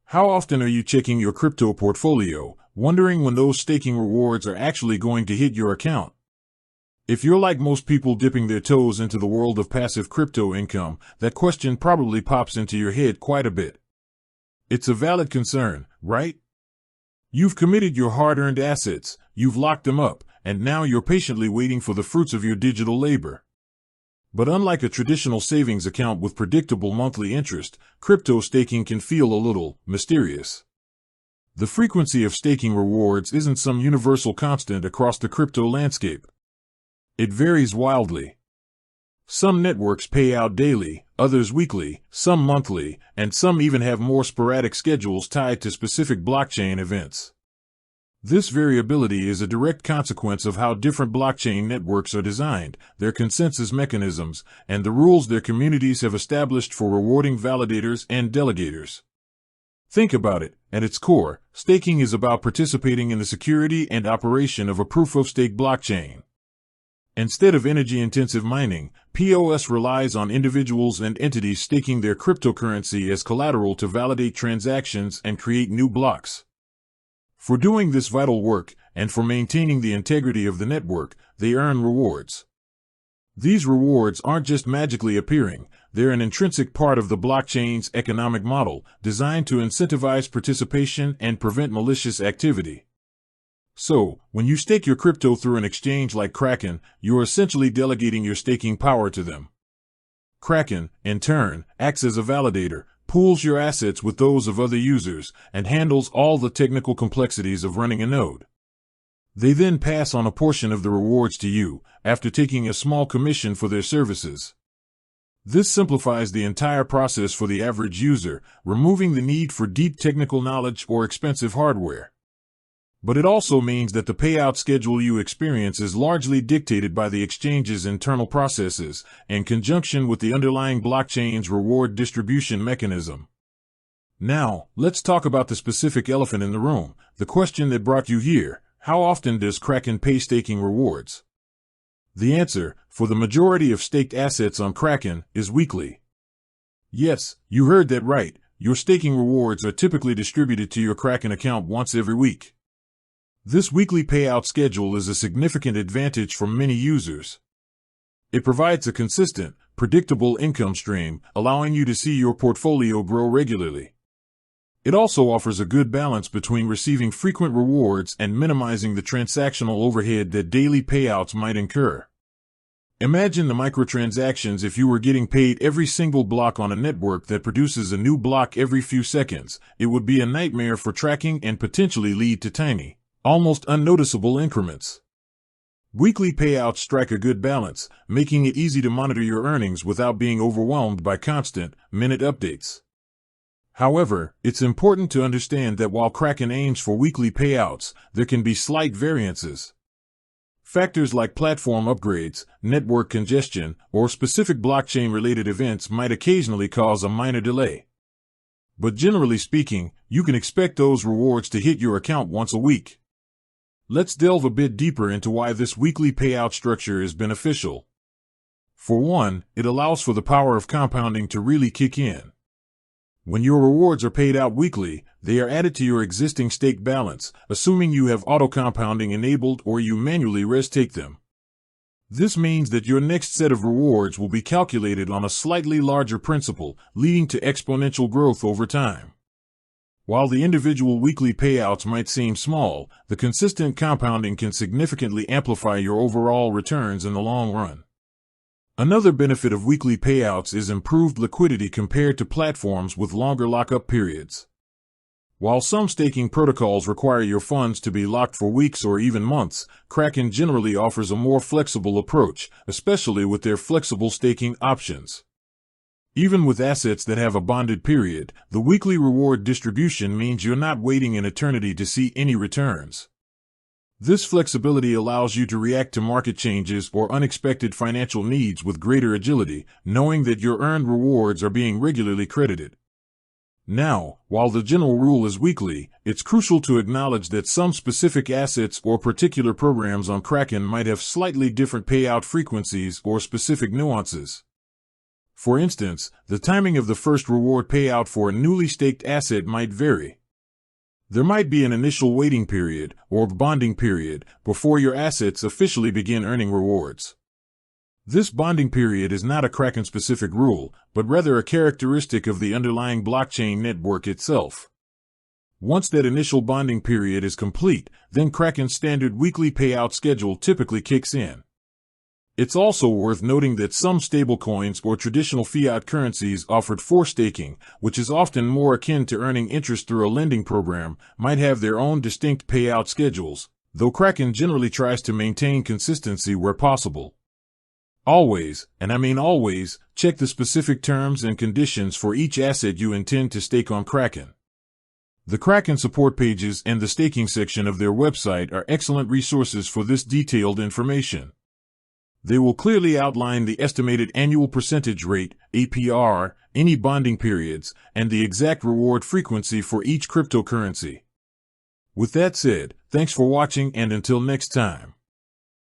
How often are you checking your crypto portfolio, wondering when those staking rewards are actually going to hit your account? If you're like most people dipping their toes into the world of passive crypto income, that question probably pops into your head quite a bit. It's a valid concern, right? You've committed your hard-earned assets, you've locked them up, and now you're patiently waiting for the fruits of your digital labor. But unlike a traditional savings account with predictable monthly interest, crypto staking can feel a little mysterious. The frequency of staking rewards isn't some universal constant across the crypto landscape. It varies wildly. Some networks pay out daily, others weekly, some monthly, and some even have more sporadic schedules tied to specific blockchain events. This variability is a direct consequence of how different blockchain networks are designed, their consensus mechanisms, and the rules their communities have established for rewarding validators and delegators. Think about it. At its core, staking is about participating in the security and operation of a proof-of-stake blockchain. Instead of energy-intensive mining, POS relies on individuals and entities staking their cryptocurrency as collateral to validate transactions and create new blocks. For doing this vital work, and for maintaining the integrity of the network, they earn rewards. These rewards aren't just magically appearing, they're an intrinsic part of the blockchain's economic model, designed to incentivize participation and prevent malicious activity. So, when you stake your crypto through an exchange like Kraken, you're essentially delegating your staking power to them. Kraken, in turn, acts as a validator, pools your assets with those of other users, and handles all the technical complexities of running a node. They then pass on a portion of the rewards to you, after taking a small commission for their services. This simplifies the entire process for the average user, removing the need for deep technical knowledge or expensive hardware. But it also means that the payout schedule you experience is largely dictated by the exchange's internal processes, in conjunction with the underlying blockchain's reward distribution mechanism. Now, let's talk about the specific elephant in the room, the question that brought you here: how often does Kraken pay staking rewards? The answer, for the majority of staked assets on Kraken, is weekly. Yes, you heard that right, your staking rewards are typically distributed to your Kraken account once every week. This weekly payout schedule is a significant advantage for many users. It provides a consistent, predictable income stream, allowing you to see your portfolio grow regularly. It also offers a good balance between receiving frequent rewards and minimizing the transactional overhead that daily payouts might incur. Imagine the microtransactions if you were getting paid every single block on a network that produces a new block every few seconds. It would be a nightmare for tracking and potentially lead to tiny, almost unnoticeable increments. Weekly payouts strike a good balance, making it easy to monitor your earnings without being overwhelmed by constant, minute updates. However, it's important to understand that while Kraken aims for weekly payouts, there can be slight variances. Factors like platform upgrades, network congestion, or specific blockchain-related events might occasionally cause a minor delay. But generally speaking, you can expect those rewards to hit your account once a week. Let's delve a bit deeper into why this weekly payout structure is beneficial. For one, it allows for the power of compounding to really kick in. When your rewards are paid out weekly, they are added to your existing stake balance, assuming you have auto-compounding enabled or you manually res-stake them. This means that your next set of rewards will be calculated on a slightly larger principal, leading to exponential growth over time. While the individual weekly payouts might seem small, the consistent compounding can significantly amplify your overall returns in the long run. Another benefit of weekly payouts is improved liquidity compared to platforms with longer lockup periods. While some staking protocols require your funds to be locked for weeks or even months, Kraken generally offers a more flexible approach, especially with their flexible staking options. Even with assets that have a bonded period, the weekly reward distribution means you're not waiting an eternity to see any returns. This flexibility allows you to react to market changes or unexpected financial needs with greater agility, knowing that your earned rewards are being regularly credited. Now, while the general rule is weekly, it's crucial to acknowledge that some specific assets or particular programs on Kraken might have slightly different payout frequencies or specific nuances. For instance, the timing of the first reward payout for a newly staked asset might vary. There might be an initial waiting period, or bonding period, before your assets officially begin earning rewards. This bonding period is not a Kraken-specific rule, but rather a characteristic of the underlying blockchain network itself. Once that initial bonding period is complete, then Kraken's standard weekly payout schedule typically kicks in. It's also worth noting that some stablecoins or traditional fiat currencies offered for staking, which is often more akin to earning interest through a lending program, might have their own distinct payout schedules, though Kraken generally tries to maintain consistency where possible. Always, and I mean always, check the specific terms and conditions for each asset you intend to stake on Kraken. The Kraken support pages and the staking section of their website are excellent resources for this detailed information. They will clearly outline the estimated annual percentage rate, APR, any bonding periods, and the exact reward frequency for each cryptocurrency. With that said, thanks for watching and until next time.